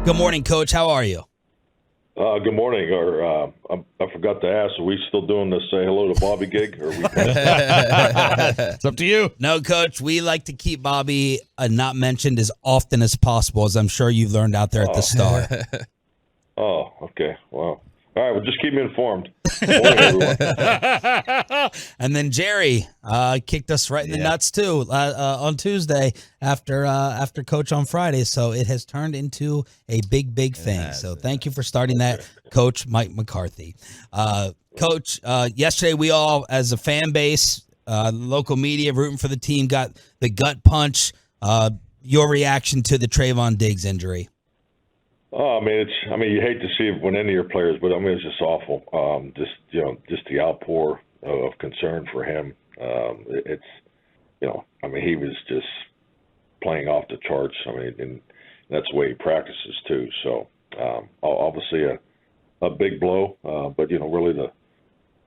Good morning, Coach. How are you? Good morning. I forgot to ask, are we still doing the say hello to Bobby gig? Or It's up to you. No, Coach. We like to keep Bobby not mentioned as often as possible, as I'm sure you've learned out there at the Star. Oh, okay. Well, all right. Well, just keep me informed. Good morning, everyone. And then Jerry kicked us right in the nuts too on Tuesday after Coach on Friday. So it has turned into a big thing. So thank you for starting that, Coach Mike McCarthy. Coach, yesterday we all, as a fan base, local media rooting for the team, got the gut punch. Your reaction to the Trevon Diggs injury? Oh, you hate to see it when any of your players, but it's just awful. Just the outpour of concern for him. He was just playing off the charts. And that's the way he practices too. So, obviously a big blow. But really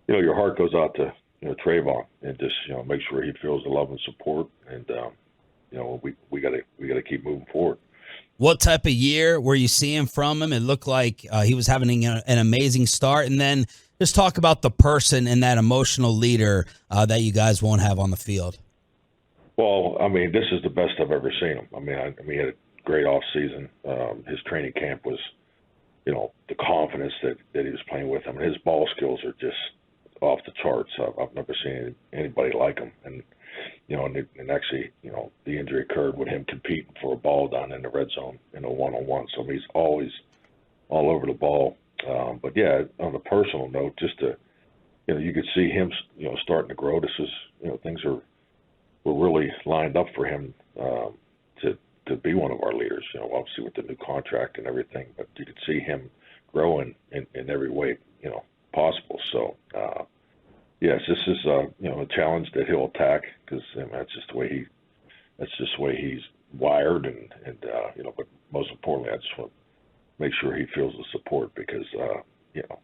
your heart goes out to Trevon, and just make sure he feels the love and support. And we got to keep moving forward. What type of year were you seeing from him? It looked like he was having an amazing start. And then just talk about the person and that emotional leader that you guys won't have on the field. Well, this is the best I've ever seen him. He had a great off season. His training camp was, the confidence that he was playing with. His ball skills are just off the charts. I've never seen anybody like him. And actually, the injury occurred with him competing for a ball down in the red zone in a one-on-one. So he's always all over the ball. But yeah, on a personal note, just to, you could see him, starting to grow. This is, things were really lined up for him to be one of our leaders. Obviously with the new contract and everything, but you could see him growing in every way, possible. So. Yes, this is a challenge that he'll attack because that's just the way he's wired, and But most importantly, I just want to make sure he feels the support because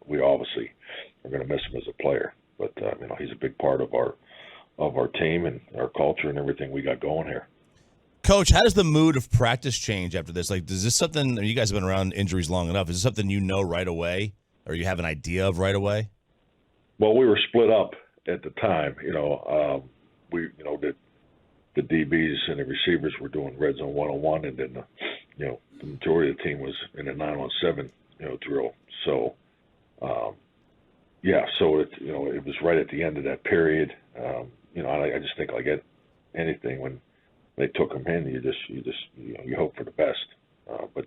we obviously are going to miss him as a player, but he's a big part of our team and our culture and everything we got going here. Coach, how does the mood of practice change after this? Like, is this something? You guys have been around injuries long enough. Is this something right away, or you have an idea of right away? Well, we were split up at the time. The DBs and the receivers were doing red zone one-on-one, and then the majority of the team was in a 9-on-7 drill. So, so it was right at the end of that period. I just think like anything when they took him in, you hope for the best. But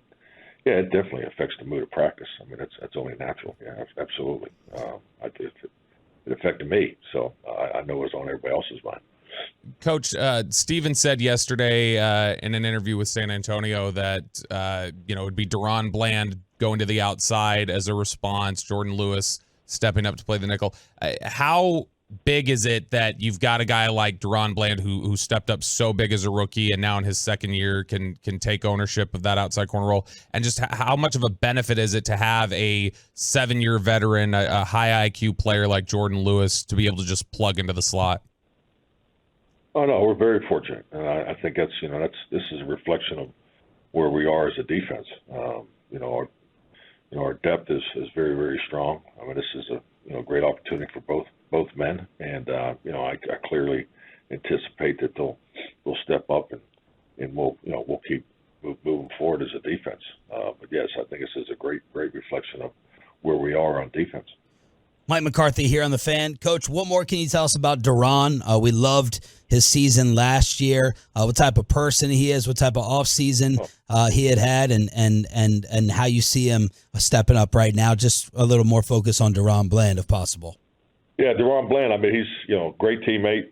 yeah, it definitely affects the mood of practice. That's only natural. Yeah, absolutely. It affected me, so I know it was on everybody else's mind. Coach, Steven said yesterday in an interview with San Antonio that it would be Deron Bland going to the outside as a response, Jordan Lewis stepping up to play the nickel. How big is it that you've got a guy like Deron Bland who stepped up so big as a rookie and now in his second year can take ownership of that outside corner role? And just how much of a benefit is it to have a 7-year veteran, a high IQ player like Jordan Lewis to be able to just plug into the slot? Oh no, we're very fortunate, and I think this is a reflection of where we are as a defense. Our depth is very, very strong. This is a great opportunity for both men, and I clearly anticipate that they'll step up and we'll keep moving forward as a defense. But yes, I think this is a great reflection of where we are on defense. Mike McCarthy here on The Fan. Coach, what more can you tell us about Deron? We loved his season last year. What type of person he is, what type of offseason he had, and how you see him stepping up right now. Just a little more focus on Deron Bland, if possible. Yeah, Deron Bland, he's a great teammate.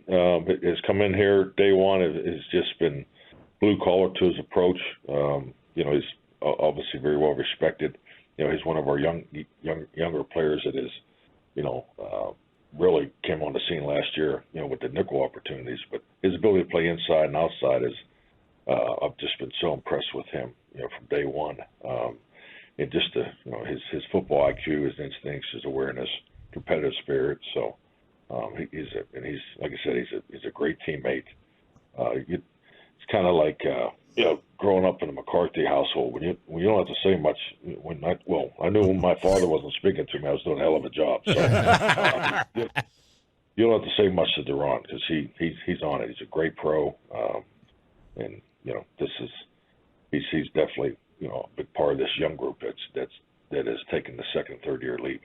Has come in here day one. Has just been blue collar to his approach. He's obviously very well respected. He's one of our younger players that is, really came on the scene last year, with the nickel opportunities. But his ability to play inside and outside is, I've just been so impressed with him, from day one. And just his football IQ, his instincts, his awareness, competitive spirit. So he's like I said, he's a great teammate. It's kind of like growing up in the McCarthy household, when you don't have to say much. I knew when my father wasn't speaking to me, I was doing a hell of a job. So you don't have to say much to Duron because he's on it. He's a great pro, and he's definitely a big part of this young group that has taken the second, third year leap.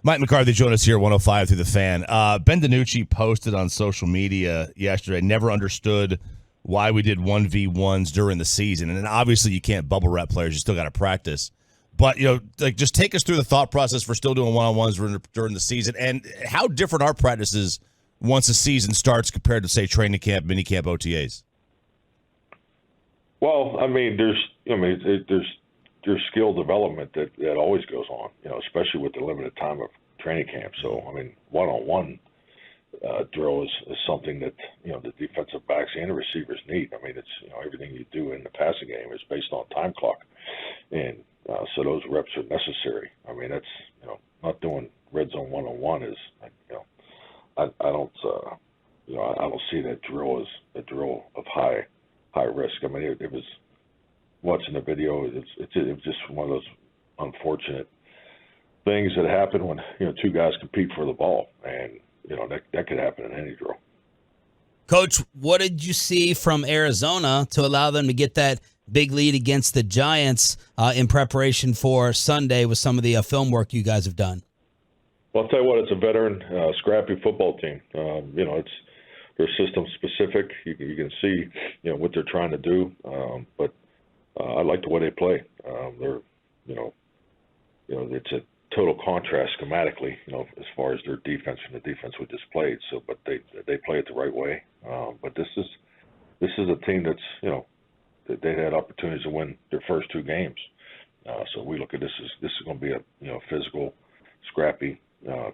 Mike McCarthy joined us here at 105 through the Fan. Ben DiNucci posted on social media yesterday, never understood why we did 1v1s during the season. And then obviously you can't bubble wrap players. You still got to practice. But, just take us through the thought process for still doing one-on-ones during the season. And how different are practices once the season starts compared to, say, training camp, minicamp, OTAs? Well, there's skill development that always goes on, especially with the limited time of training camp. So, one-on-one drill is something that, the defensive backs and the receivers need. It's, everything you do in the passing game is based on time clock. And so those reps are necessary. That's, not doing red zone one-on-one is, I don't see that drill as a drill of high risk. It was, watching the video, it was just one of those unfortunate things that happen when two guys compete for the ball, and that could happen in any drill. Coach, what did you see from Arizona to allow them to get that big lead against the Giants in preparation for Sunday with some of the film work you guys have done? Well, I'll tell you what, it's a veteran, scrappy football team. They're system specific. You can see what they're trying to do, but I like the way they play. It's a total contrast schematically, as far as their defense from the defense we just played. So, but they play it the right way. But this is a team that's they had opportunities to win their first two games. So we look at this is going to be a physical, scrappy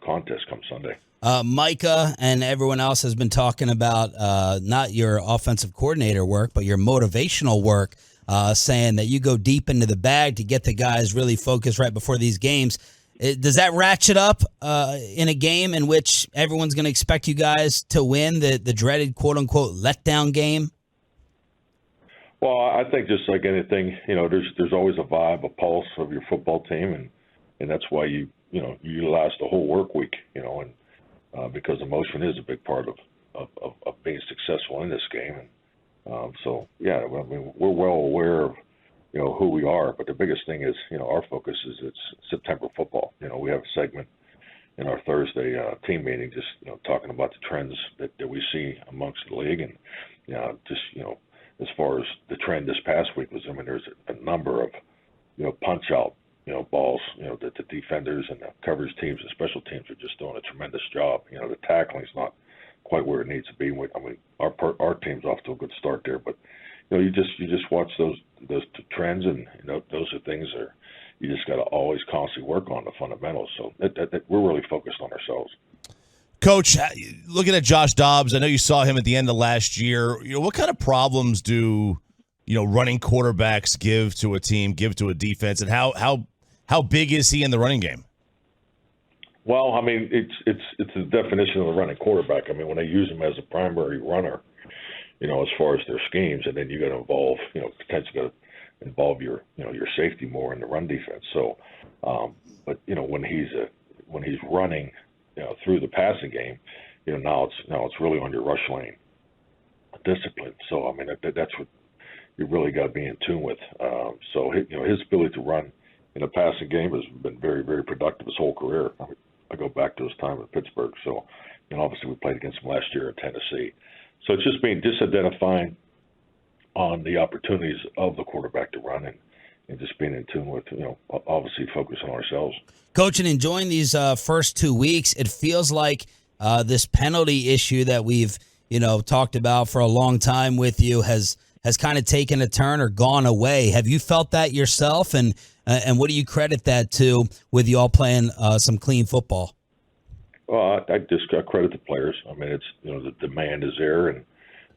contest come Sunday. Micah and everyone else has been talking about not your offensive coordinator work, but your motivational work. Saying that you go deep into the bag to get the guys really focused right before these games. Does that ratchet up in a game in which everyone's going to expect you guys to win, the dreaded quote-unquote letdown game? Well, I think just like anything, there's always a vibe, a pulse of your football team, and that's why you utilize the whole work week, because emotion is a big part of being successful in this game. And, we're well aware of, who we are, but the biggest thing is, our focus is it's September football. We have a segment in our Thursday team meeting, just, talking about the trends that we see amongst the league. And, as far as the trend this past week was, there's a number of, punch out, balls, that the defenders and the coverage teams and special teams are just doing a tremendous job. The tackling's not quite where it needs to be. Our team's off to a good start there, but you just watch those trends, and those are things that you just got to always constantly work on the fundamentals. So that we're really focused on ourselves. Coach, looking at Josh Dobbs, I know you saw him at the end of last year. What kind of problems do running quarterbacks give to a team, give to a defense, and how big is he in the running game? Well, it's the definition of a running quarterback. When they use him as a primary runner, as far as their schemes, and then you got to involve, potentially got to involve your safety more in the run defense. So, but when he's running, through the passing game, now it's really on your rush lane discipline. So, that's what you really got to be in tune with. So, his ability to run in the passing game has been very, very productive his whole career. I go back to his time in Pittsburgh. So, obviously we played against him last year in Tennessee. So it's just identifying on the opportunities of the quarterback to run and just being in tune with, obviously focusing on ourselves. Coach, and enjoying these first 2 weeks, it feels like this penalty issue that we've, talked about for a long time with you has kind of taken a turn or gone away. Have you felt that yourself? And what do you credit that to with you all playing some clean football? Well, I credit the players. It's, the demand is there, and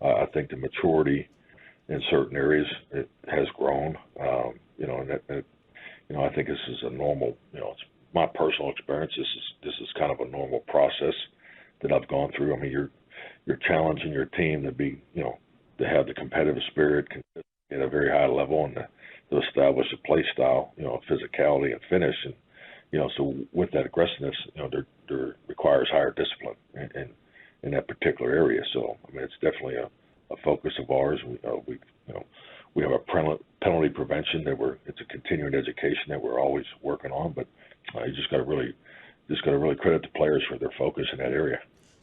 I think the maturity in certain areas it has grown. And I think this is a normal, it's my personal experience. This is kind of a normal process that I've gone through. You're challenging your team to be, to have the competitive spirit, level and to establish a play style, physicality and finish. And, so with that aggressiveness, there requires higher discipline in that particular area. So, I mean, it's definitely a focus of ours. We have a penalty prevention it's a continuing education that we're always working on, but you just got to really credit the players for their focus in that area.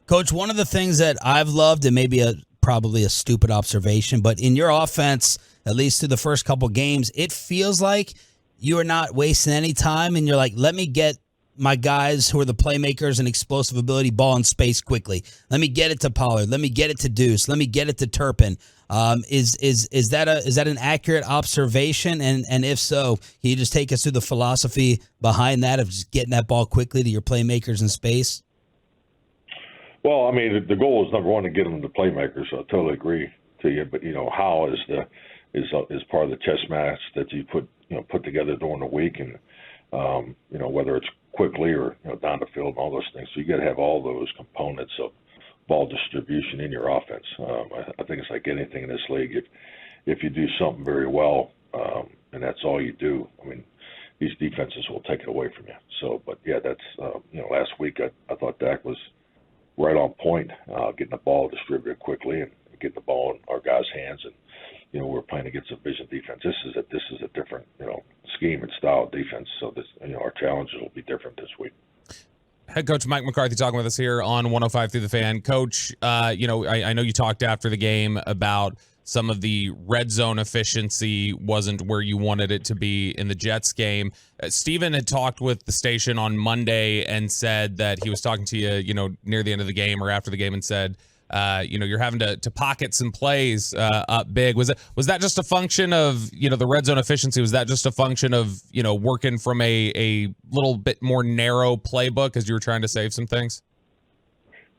Coach, one of the things that I've loved, and maybe probably a stupid observation, but in your offense, at least through the first couple games, it feels like you are not wasting any time, and you're like, let me get my guys who are the playmakers and explosive ability ball in space quickly. Let me get it to Pollard. Let me get it to Deuce. Let me get it to Turpin. Is that an accurate observation? And if so, can you just take us through the philosophy behind that of just getting that ball quickly to your playmakers in space? Well, I mean, the goal is number one to get them to playmakers. So I totally agree to you. But how is part of the chess match that you put together during the week, and whether it's quickly or down the field and all those things. So you got to have all those components of ball distribution in your offense. I think it's like anything in this league. If you do something very well, and that's all you do, I mean, these defenses will take it away from you. So, but yeah, that's last week I thought Dak was right on point, getting the ball distributed quickly and getting the ball in our guys' hands. And we're playing against a vision defense. This is a different scheme and style of defense. So this our challenges will be different this week. Head coach Mike McCarthy talking with us here on 105 Through the Fan. Coach, I know you talked after the game about some of the red zone efficiency wasn't where you wanted it to be in the Jets game. Steven had talked with the station on Monday and said that he was talking to you, near the end of the game or after the game, and said, you're having to pocket some plays up big. Was that just a function of, the red zone efficiency? Was that just a function of, working from a little bit more narrow playbook as you were trying to save some things?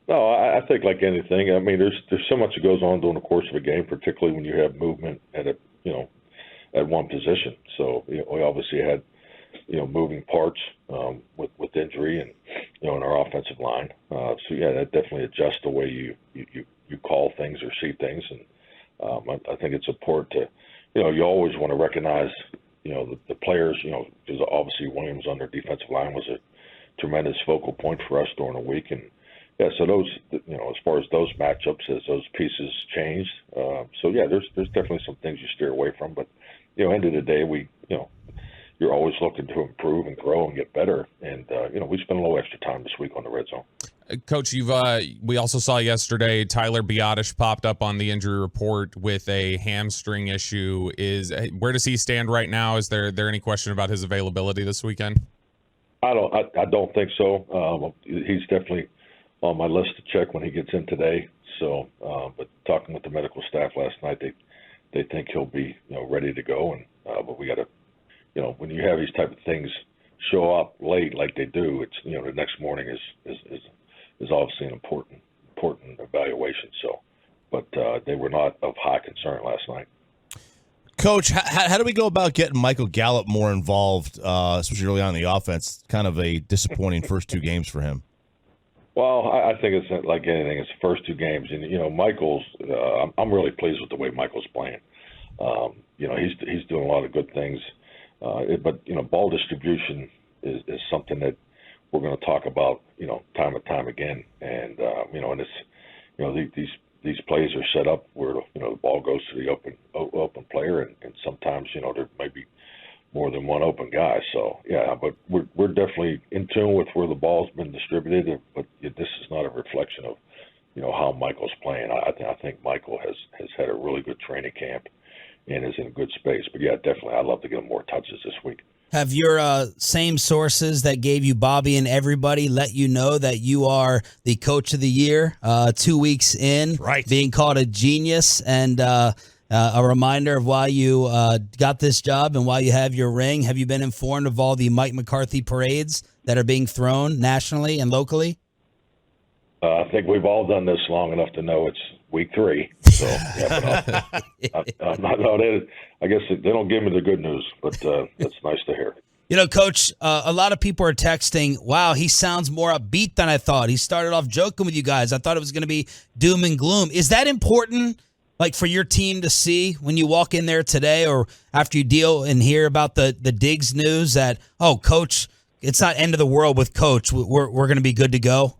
No, I think like anything. I mean, there's so much that goes on during the course of a game, particularly when you have movement at at one position. So we obviously had moving parts with injury and in our offensive line. So yeah, that definitely adjusts the way you call things or see things. And I think it's important to you always want to recognize the players. Because obviously Williams on their defensive line was a tremendous focal point for us during the week. And yeah, so those, as far as those matchups, as those pieces changed, so yeah, there's definitely some things you steer away from, but end of the day, you're always looking to improve and grow and get better, and we spent a little extra time this week on the red zone. Coach, we also saw yesterday Tyler Biadasz popped up on the injury report with a hamstring issue. Where does he stand right now? Is there any question about his availability this weekend? I don't think so. He's definitely on my list to check when he gets in today. So, but talking with the medical staff last night, they think he'll be ready to go. And but we got to, when you have these type of things show up late like they do, it's the next morning is obviously an important evaluation. So, but they were not of high concern last night. Coach, how do we go about getting Michael Gallup more involved, especially early on in the offense? Kind of a disappointing first two games for him. Well, I think it's like anything. It's the first two games, and Michael's. I'm really pleased with the way Michael's playing. He's doing a lot of good things, but ball distribution is something that we're going to talk about, time and time again. And and it's these plays are set up where the ball goes to the open player, and sometimes there may be more than one open guy. So yeah, but we're definitely in tune with where the ball's been distributed. But this is not a reflection of how Michael's playing. I think Michael has had a really good training camp and is in a good space. But yeah, definitely, I'd love to get him more touches this week. Have your same sources that gave you Bobby and everybody let you know that you are the coach of the year 2 weeks in, right, being called a genius, and a reminder of why you got this job and why you have your ring? Have you been informed of all the Mike McCarthy parades that are being thrown nationally and locally? I think we've all done this long enough to know it's week 3. So, yeah, I guess they don't give me the good news, but that's nice to hear. Coach, a lot of people are texting, wow, he sounds more upbeat than I thought. He started off joking with you guys. I thought it was going to be doom and gloom. Is that important like for your team to see when you walk in there today or after you deal and hear about the Diggs news that, oh, Coach, it's not end of the world with Coach. We're going to be good to go?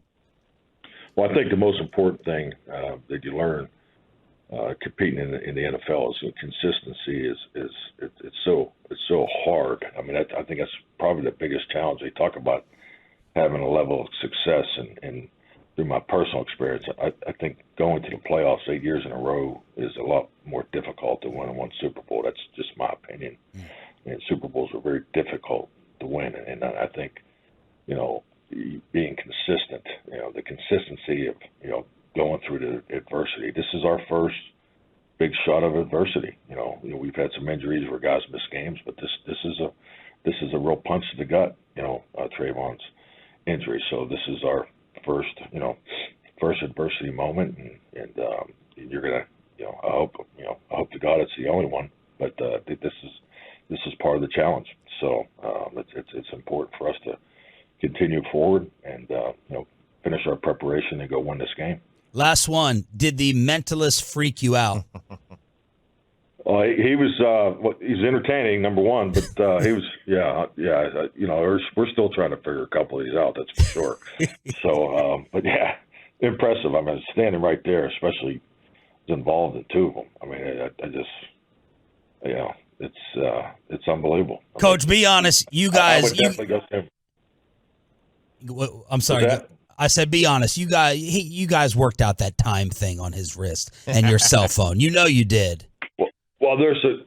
Well, I think the most important thing that you learn competing in the NFL is consistency. It's so hard. I mean, I think that's probably the biggest challenge. They talk about having a level of success, and through my personal experience, I think going to the playoffs 8 years in a row is a lot more difficult than winning one Super Bowl. That's just my opinion. And Super Bowls are very difficult to win, and I think, being consistent, the consistency of, going through the adversity. This is our first big shot of adversity. We've had some injuries where guys miss games, but this is a real punch to the gut, Trevon's injury. So this is our first adversity moment, and you're gonna, I hope to God it's the only one, but this is part of the challenge. So it's important for us to continue forward and finish our preparation and go win this game. Last one. Did the mentalist freak you out? He was he's entertaining, number one, but he was we're still trying to figure a couple of these out, that's for sure. So but yeah, impressive. I mean, standing right there, especially involved in two of them. I mean, I just it's unbelievable. Coach, be honest, you guys. I would definitely go to him. I'm sorry. I said, be honest. You guys worked out that time thing on his wrist and your cell phone. You did. Well, there's a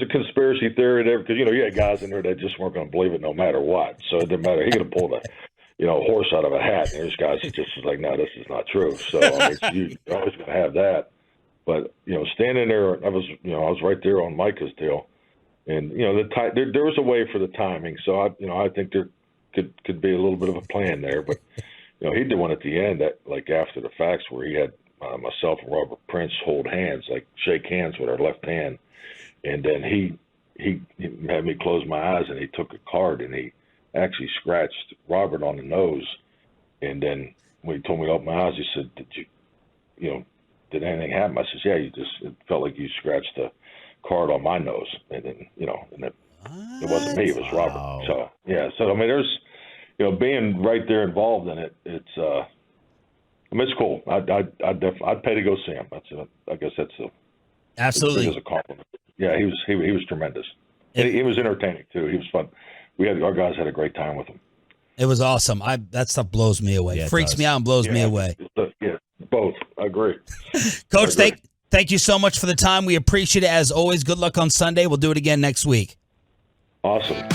conspiracy theory there because you had guys in there that just weren't going to believe it no matter what. So it didn't matter. He could have pulled a horse out of a hat, and there's guys that just was like, no, this is not true. So I mean, you're always going to have that. But standing there, I was right there on Micah's deal, and there was a way for the timing. So I think there could be a little bit of a plan there, but he did one at the end that like after the facts where he had myself and Robert Prince hold hands, like shake hands with our left hand, and then he had me close my eyes and he took a card and he actually scratched Robert on the nose, and then when he told me to open my eyes, he said, did anything happen? I said, yeah, it felt like you scratched the card on my nose, and then it wasn't me, it was Robert. Wow. So yeah, so I mean, there's being right there involved in it. It's it's cool. I'd pay to go see him. I guess that's absolutely as a compliment. Yeah, he was tremendous. He was entertaining too. He was fun. Our guys had a great time with him. It was awesome. That stuff blows me away. Yeah, Freaks me out and blows me away. Yeah, both. I agree. Coach, thank you so much for the time. We appreciate it as always. Good luck on Sunday. We'll do it again next week. Awesome.